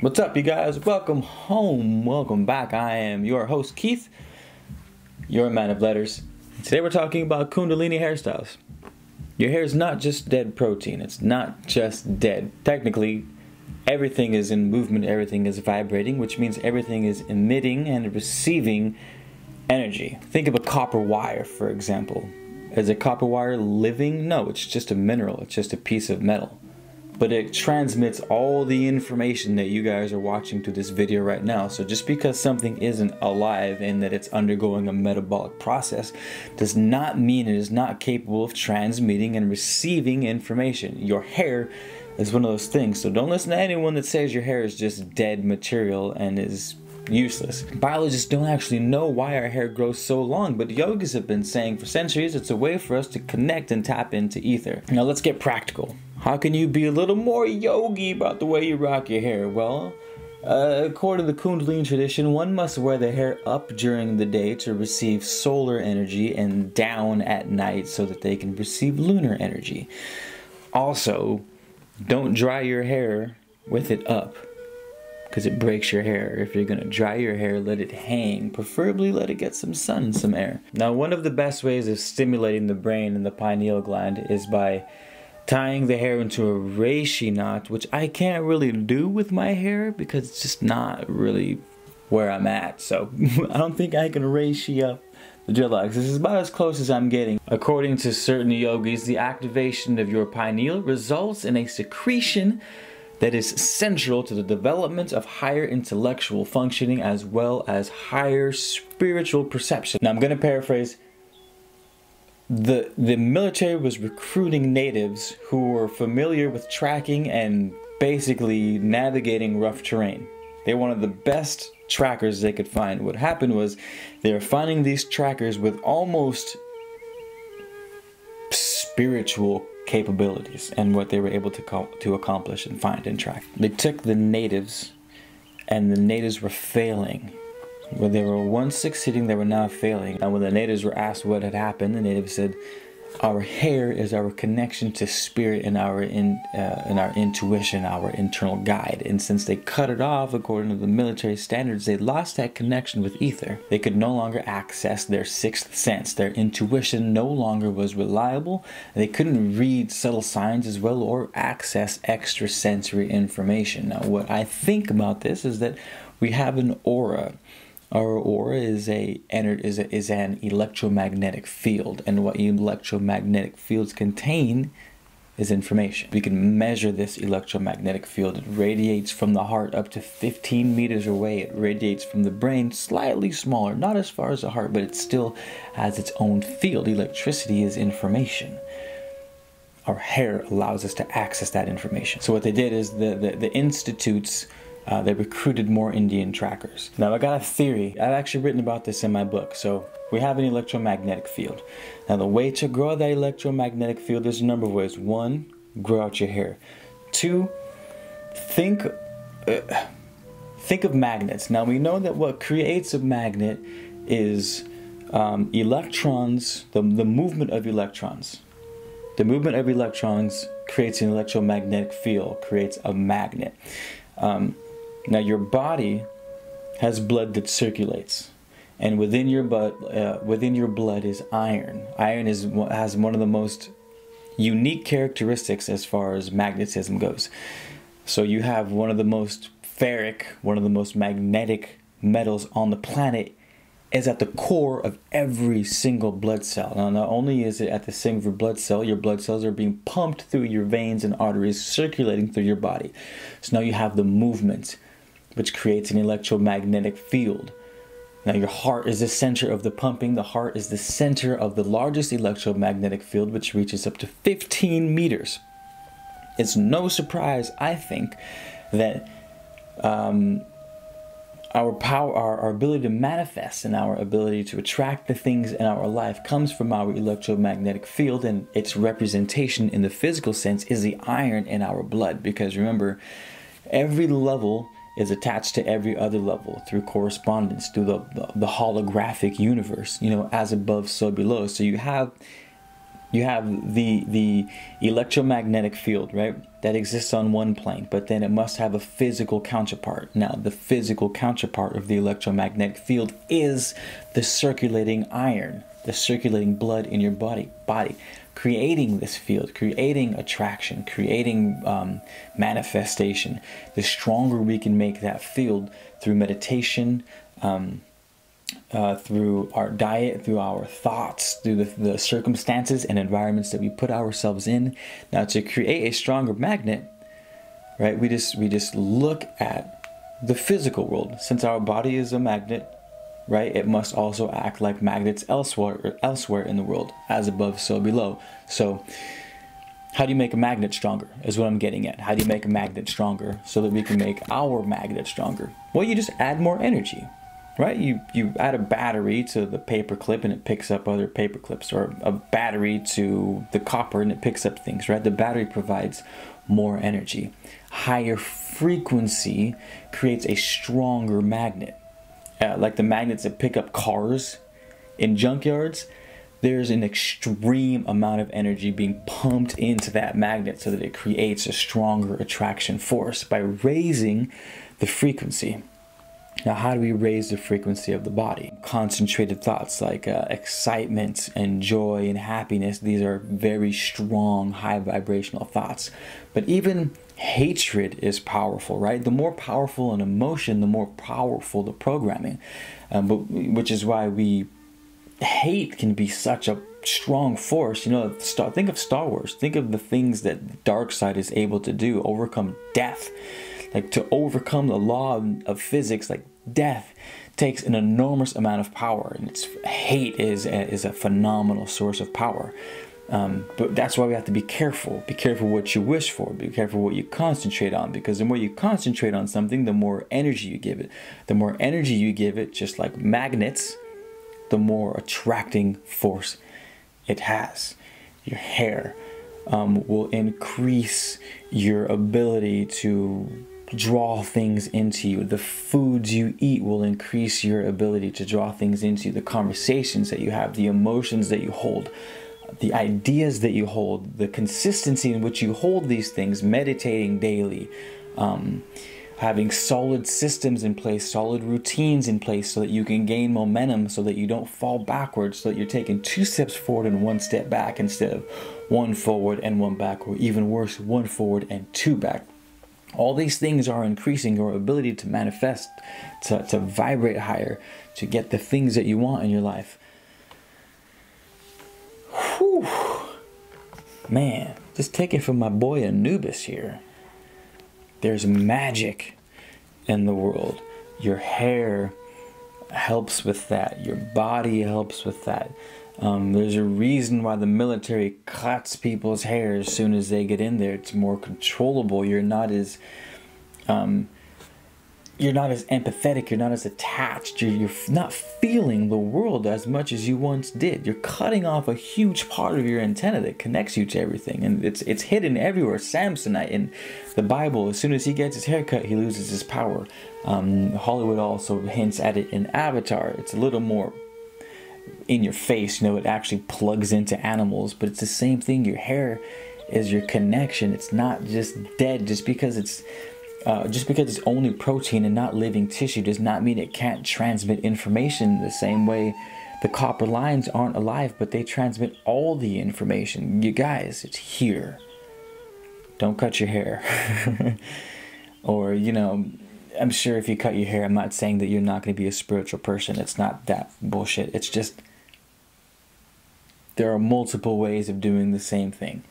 What's up, you guys? Welcome home. Welcome back. I am your host, Keith, your man of letters. Today we're talking about Kundalini hairstyles. Your hair is not just dead protein. It's not just dead. Technically, everything is in movement. Everything is vibrating, which means everything is emitting and receiving energy. Think of a copper wire, for example. Is a copper wire living? No, it's just a mineral. It's just a piece of metal. But it transmits all the information that you guys are watching to this video right now. So just because something isn't alive and that it's undergoing a metabolic process does not mean it is not capable of transmitting and receiving information. Your hair is one of those things. So don't listen to anyone that says your hair is just dead material and is useless. Biologists don't actually know why our hair grows so long, but yogis have been saying for centuries it's a way for us to connect and tap into ether. Now let's get practical. How can you be a little more yogi about the way you rock your hair? Well, according to the Kundalini tradition, one must wear the hair up during the day to receive solar energy and down at night so that they can receive lunar energy. Also, don't dry your hair with it up, because it breaks your hair. If you're gonna dry your hair, let it hang. Preferably let it get some sun and some air. Now, one of the best ways of stimulating the brain and the pineal gland is by tying the hair into a reishi knot, which I can't really do with my hair because it's just not really where I'm at. So I don't think I can reishi up the dreadlocks. This is about as close as I'm getting. According to certain yogis, the activation of your pineal results in a secretion that is central to the development of higher intellectual functioning as well as higher spiritual perception. Now I'm going to paraphrase. The military was recruiting natives who were familiar with tracking and basically navigating rough terrain. They wanted the best trackers they could find. What happened was they were finding these trackers with almost spiritual capabilities and what they were able to accomplish and find and track. They took the natives, and the natives were failing. Where they were once succeeding, they were now failing. And when the natives were asked what had happened, the natives said, "Our hair is our connection to spirit and our intuition, our internal guide." And since they cut it off, according to the military standards, they lost that connection with ether. They could no longer access their sixth sense. Their intuition no longer was reliable. They couldn't read subtle signs as well or access extrasensory information. Now, what I think about this is that we have an aura. Our aura is an electromagnetic field, and what electromagnetic fields contain is information. We can measure this electromagnetic field. It radiates from the heart up to 15 meters away. It radiates from the brain slightly smaller, not as far as the heart, but it still has its own field. Electricity is information. Our hair allows us to access that information. So what they did is the institutes, they recruited more Indian trackers. Now I got a theory. I've actually written about this in my book. So we have an electromagnetic field. Now the way to grow that electromagnetic field, there's a number of ways. One, grow out your hair. Two, think of magnets. Now we know that what creates a magnet is electrons, the movement of electrons. The movement of electrons creates an electromagnetic field, creates a magnet. Now your body has blood that circulates, and within your blood is iron. Iron has one of the most unique characteristics as far as magnetism goes. So you have one of the most ferric, one of the most magnetic metals on the planet is at the core of every single blood cell. Now, not only is it at the single blood cell, your blood cells are being pumped through your veins and arteries, circulating through your body. So now you have the movement, which creates an electromagnetic field. Now your heart is the center of the pumping. The heart is the center of the largest electromagnetic field, which reaches up to 15 meters. It's no surprise, I think, that our power, our ability to manifest and our ability to attract the things in our life comes from our electromagnetic field, and its representation in the physical sense is the iron in our blood. Because remember, every level is attached to every other level through correspondence, through the holographic universe, you know, as above, so below. So you have You have the electromagnetic field, right? That exists on one plane, but then it must have a physical counterpart. Now, the physical counterpart of the electromagnetic field is the circulating iron, the circulating blood in your body, creating this field, creating attraction, creating manifestation. The stronger we can make that field through meditation, through our diet, through our thoughts, through the circumstances and environments that we put ourselves in. Now, to create a stronger magnet, right, we just look at the physical world. Since our body is a magnet, right, it must also act like magnets elsewhere in the world, as above, so below. So how do you make a magnet stronger is what I'm getting at. How do you make a magnet stronger so that we can make our magnet stronger? Well, you just add more energy. Right, you add a battery to the paper clip and it picks up other paper clips, or a battery to the copper and it picks up things, right? The battery provides more energy. Higher frequency creates a stronger magnet. Like the magnets that pick up cars in junkyards, there's an extreme amount of energy being pumped into that magnet so that it creates a stronger attraction force by raising the frequency. Now, how do we raise the frequency of the body? Concentrated thoughts like excitement and joy and happiness. These are very strong, high vibrational thoughts. But even hatred is powerful, right? The more powerful an emotion, the more powerful the programming. Which is why hate can be such a strong force. You know, think of Star Wars. Think of the things that the dark side is able to do. Overcome death. Like, to overcome the law of physics, like death, takes an enormous amount of power, and hate is a phenomenal source of power. But that's why we have to be careful. Be careful what you wish for. Be careful what you concentrate on, because the more you concentrate on something, the more energy you give it. The more energy you give it, just like magnets, the more attracting force it has. Your hair will increase your ability to draw things into you. The foods you eat will increase your ability to draw things into you. The conversations that you have, the emotions that you hold, the ideas that you hold, the consistency in which you hold these things, meditating daily, having solid systems in place, solid routines in place so that you can gain momentum, so that you don't fall backwards, so that you're taking 2 steps forward and 1 step back instead of 1 forward and 1 back, or even worse, 1 forward and 2 back. All these things are increasing your ability to manifest, to vibrate higher, to get the things that you want in your life. Whew. Man, just take it from my boy Anubis here. There's magic in the world. Your hair helps with that. Your body helps with that. There's a reason why the military cuts people's hair as soon as they get in there. It's more controllable. You're not as empathetic. You're not as attached. You're not feeling the world as much as you once did. You're cutting off a huge part of your antenna that connects you to everything, and it's hidden everywhere. Samsonite in the Bible, as soon as he gets his hair cut, he loses his power. Hollywood also hints at it in Avatar. It's a little more in your face, you know, it actually plugs into animals, but it's the same thing. Your hair is your connection. It's not just dead. Just because it's only protein and not living tissue does not mean it can't transmit information the same way the copper lines aren't alive, but they transmit all the information. You guys, it's here. Don't cut your hair. Or, you know, I'm sure if you cut your hair, I'm not saying that you're not going to be a spiritual person. It's not that bullshit. It's just there are multiple ways of doing the same thing,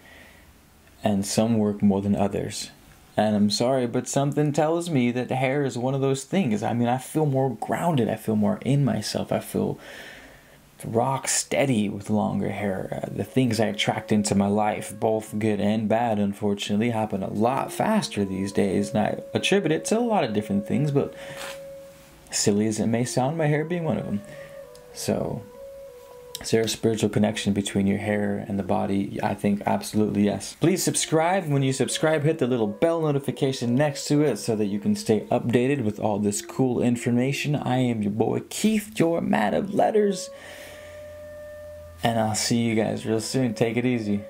and some work more than others. And I'm sorry, but something tells me that hair is one of those things. I mean, I feel more grounded. I feel more in myself. I feel rock steady with longer hair. The things I attract into my life, both good and bad, unfortunately, happen a lot faster these days. And I attribute it to a lot of different things, but silly as it may sound, my hair being one of them. So, is there a spiritual connection between your hair and the body? I think absolutely yes. Please subscribe. When you subscribe, hit the little bell notification next to it so that you can stay updated with all this cool information. I am your boy Keith, your man of letters. And I'll see you guys real soon. Take it easy.